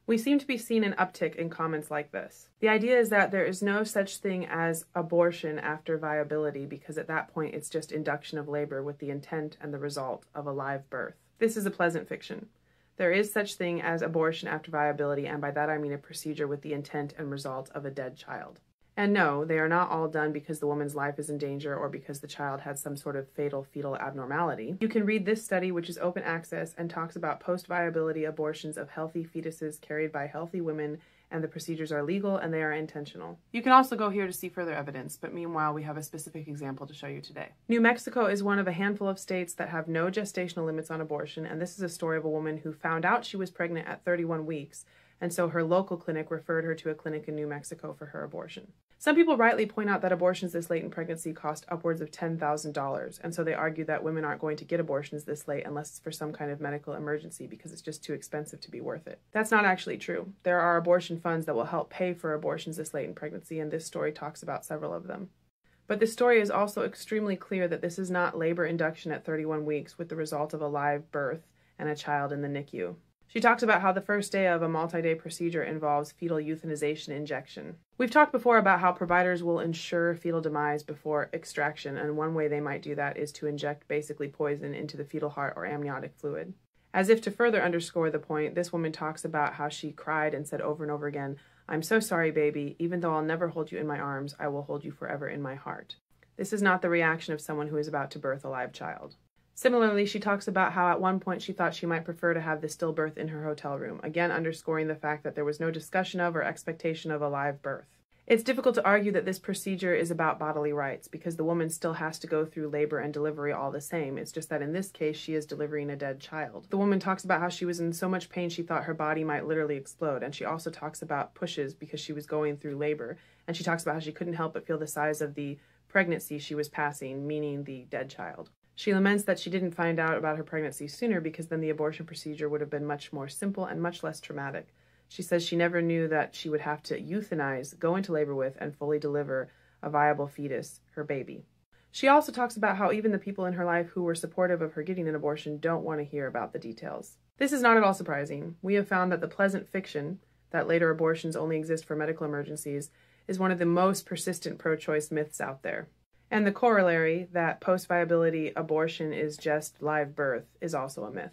We seem to be seeing an uptick in comments like this. The idea is that there is no such thing as abortion after viability because at that point it's just induction of labor with the intent and the result of a live birth. This is a pleasant fiction. There is such thing as abortion after viability, and by that I mean a procedure with the intent and result of a dead child. And no, they are not all done because the woman's life is in danger or because the child had some sort of fatal fetal abnormality. You can read this study, which is open access and talks about post-viability abortions of healthy fetuses carried by healthy women, and the procedures are legal and they are intentional. You can also go here to see further evidence, but meanwhile we have a specific example to show you today. New Mexico is one of a handful of states that have no gestational limits on abortion, and this is a story of a woman who found out she was pregnant at 31 weeks, and so her local clinic referred her to a clinic in New Mexico for her abortion. Some people rightly point out that abortions this late in pregnancy cost upwards of $10,000, and so they argue that women aren't going to get abortions this late unless it's for some kind of medical emergency because it's just too expensive to be worth it. That's not actually true. There are abortion funds that will help pay for abortions this late in pregnancy, and this story talks about several of them. But the story is also extremely clear that this is not labor induction at 31 weeks with the result of a live birth and a child in the NICU. She talks about how the first day of a multi-day procedure involves fetal euthanization injection. We've talked before about how providers will ensure fetal demise before extraction, and one way they might do that is to inject basically poison into the fetal heart or amniotic fluid. As if to further underscore the point, this woman talks about how she cried and said over and over again, "I'm so sorry, baby. Even though I'll never hold you in my arms, I will hold you forever in my heart." This is not the reaction of someone who is about to birth a live child. Similarly, she talks about how at one point she thought she might prefer to have the stillbirth in her hotel room, again underscoring the fact that there was no discussion of or expectation of a live birth. It's difficult to argue that this procedure is about bodily rights because the woman still has to go through labor and delivery all the same. It's just that in this case, she is delivering a dead child. The woman talks about how she was in so much pain she thought her body might literally explode, and she also talks about pushes because she was going through labor, and she talks about how she couldn't help but feel the size of the pregnancy she was passing, meaning the dead child. She laments that she didn't find out about her pregnancy sooner because then the abortion procedure would have been much more simple and much less traumatic. She says she never knew that she would have to euthanize, go into labor with, and fully deliver a viable fetus, her baby. She also talks about how even the people in her life who were supportive of her getting an abortion don't want to hear about the details. This is not at all surprising. We have found that the pleasant fiction, that later abortions only exist for medical emergencies, is one of the most persistent pro-choice myths out there. And the corollary, that post-viability abortion is just live birth, is also a myth.